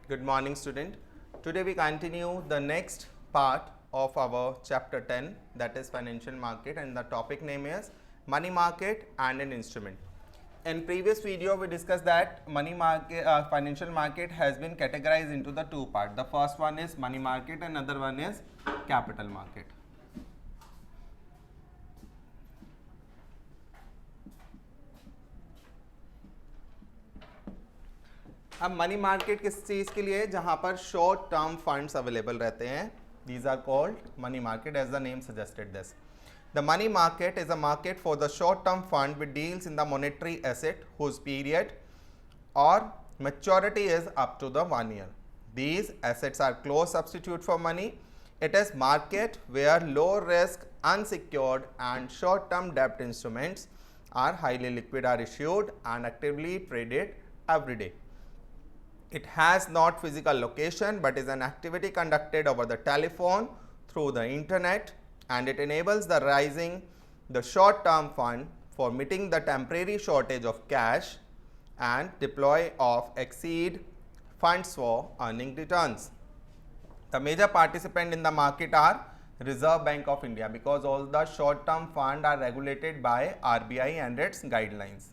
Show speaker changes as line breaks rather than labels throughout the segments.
Good morning, student. Today we continue the next part of our chapter 10, that is financial market, and the topic name is money market and an instrument. In previous video we discussed that money market financial market has been categorized into the two parts. The first one is money market and another one is capital market. अब money market किस चीज़ के लिए, जहां पर short term funds available रहते हैं. These are called money market as the name suggested this. The money market is a market for the short-term fund which deals in the monetary asset whose period or maturity is up to the 1 year. These assets are close substitute for money. It is market where low risk, unsecured and short-term debt instruments are highly liquid, are issued and actively traded every day. It has not physical location but is an activity conducted over the telephone, through the internet, and it enables the raising the short term fund for meeting the temporary shortage of cash and deploy of exceed funds for earning returns. The major participant in the market are Reserve Bank of India, because all the short term fund are regulated by RBI and its guidelines.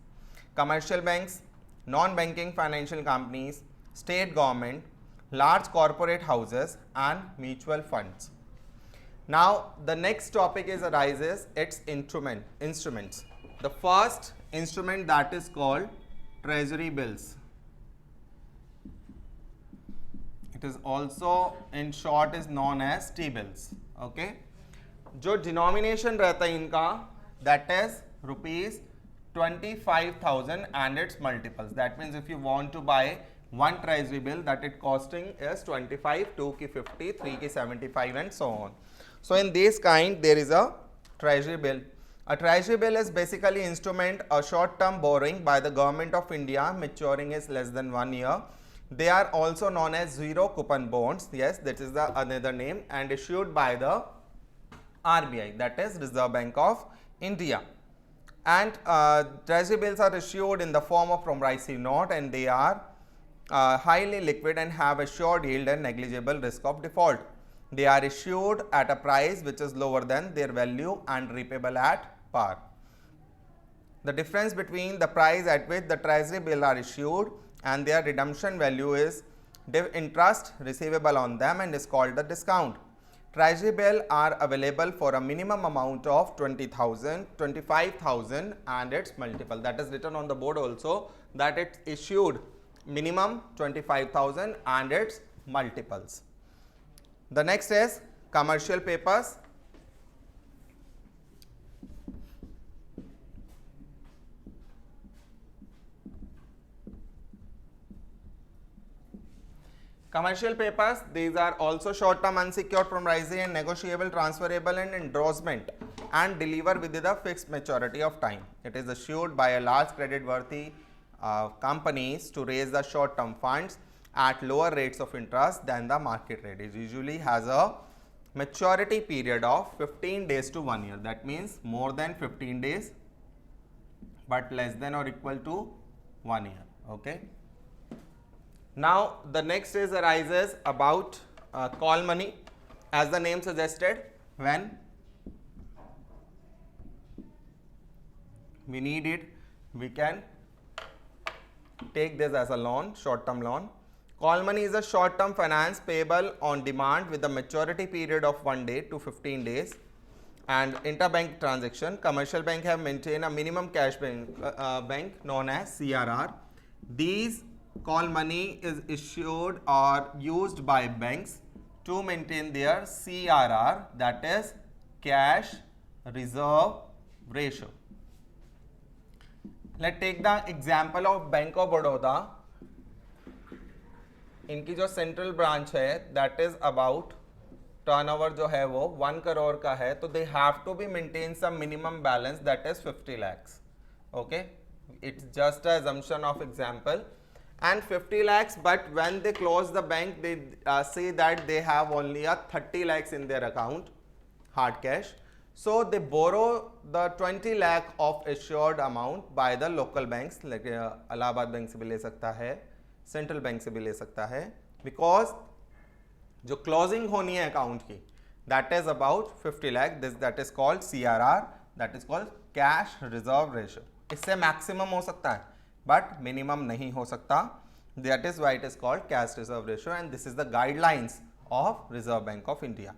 Commercial banks, non-banking financial companies, state government, large corporate houses and mutual funds. Now the next topic is arises its instruments. The first instrument that is called treasury bills. It is also in short is known as T-bills. Okay, जो denomination रहता है इनका that is rupees 25,000 and its multiples. That means if you want to buy one treasury bill, that it costing is 25, 2 ki 50, 3 ki 75 and so on. So in this kind there is a treasury bill. A treasury bill is basically instrument a short term borrowing by the government of India maturing is less than 1 year. They are also known as zero coupon bonds. Yes, that is the another name, and issued by the RBI, that is Reserve Bank of India. And treasury bills are issued in the form of promissory note, and they are highly liquid and have assured yield and negligible risk of default. They are issued at a price which is lower than their value and repayable at par. The difference between the price at which the treasury bill are issued and their redemption value is interest receivable on them and is called the discount. Treasury bill are available for a minimum amount of 20,000, 25,000 and its multiple. That is written on the board also, that it's issued minimum 25,000 and its multiples. The next is commercial papers. Commercial papers, these are also short term unsecured promissory and negotiable, transferable and endorsement and deliver within a fixed maturity of time. It is issued by a large credit worthy companies to raise the short term funds at lower rates of interest than the market rate. It usually has a maturity period of 15 days to 1 year. That means more than 15 days but less than or equal to 1 year. Okay. Now the next is arises about call money. As the name suggested, when we need it, we can take this as a loan, short term loan. Call money is a short term finance payable on demand with a maturity period of 1 day to 15 days and interbank transaction. Commercial bank have maintained a minimum cash bank known as CRR. These call money is issued or used by banks to maintain their CRR, that is cash reserve ratio. Let's take the example of Bank of Baroda. इनकी जो central branch है that is about turnover जो है वो 1 करोड़ का है, तो they have to be maintain some minimum balance that is 50 lakhs. Okay, it's just a assumption of example and 50 lakhs, but when they close the bank they say that they have only a 30 lakhs in their account hard cash. So they borrow the 20 lakh of assured amount by the local banks, like Allahabad bank से भी ले सकता है, central bank से भी ले सकता है, बिकॉज जो क्लोजिंग होनी है अकाउंट की that is about 50 lakh, this that is called CRR, that is called cash reserve ratio. इससे मैक्सिमम हो सकता है बट मिनिमम नहीं हो सकता. That is why it is called cash reserve ratio and this is the guidelines of Reserve Bank of India.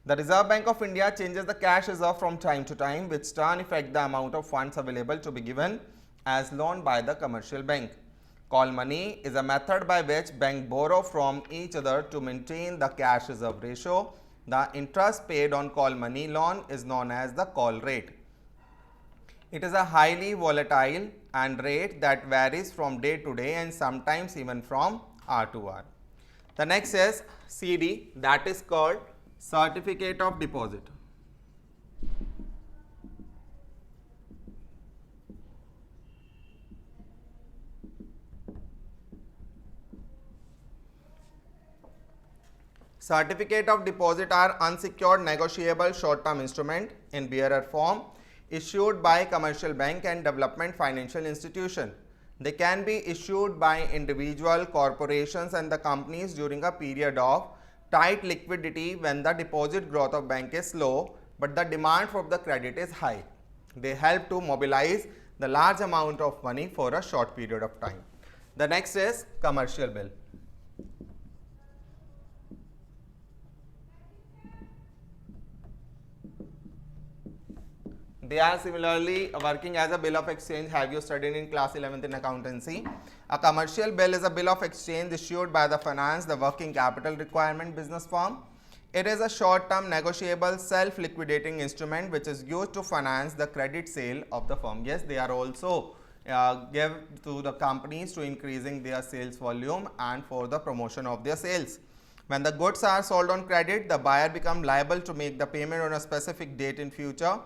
The Reserve Bank of India changes the cash reserve from time to time, which turn affect the amount of funds available to be given as loan by the commercial bank. Call money is a method by which bank borrow from each other to maintain the cash reserve ratio. The interest paid on call money loan is known as the call rate. It is a highly volatile and rate that varies from day to day and sometimes even from hour to hour. The next is CD, that is called certificate of deposit. Certificate of deposit are unsecured negotiable short-term instrument in bearer form issued by commercial bank and development financial institution. They can be issued by individual corporations and the companies during a period of tight liquidity when the deposit growth of bank is slow but the demand for the credit is high. They help to mobilize the large amount of money for a short period of time. The next is commercial bill. They are similarly working as a bill of exchange. Have you studied in class 11th in accountancy? A commercial bill is a bill of exchange issued by the finance, the working capital requirement business firm. It is a short-term negotiable self-liquidating instrument which is used to finance the credit sale of the firm. Yes, they are also give to the companies to increasing their sales volume and for the promotion of their sales. When the goods are sold on credit, the buyer becomes liable to make the payment on a specific date in future.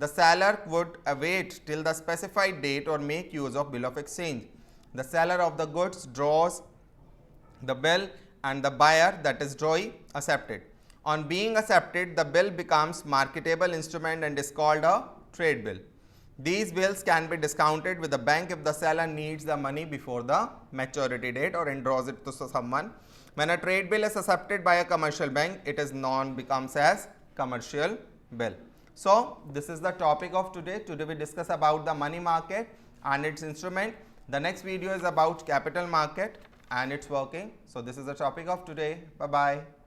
The seller would await till the specified date or make use of bill of exchange. The seller of the goods draws the bill and the buyer, that is drawee, accepted. On being accepted, the bill becomes marketable instrument and is called a trade bill. These bills can be discounted with the bank if the seller needs the money before the maturity date or endraws it to someone. When a trade bill is accepted by a commercial bank, it is becomes as commercial bill. So, this is the topic of today. Today we discuss about the money market and its instrument. The next video is about capital market and its working. So, this is the topic of today. Bye-bye.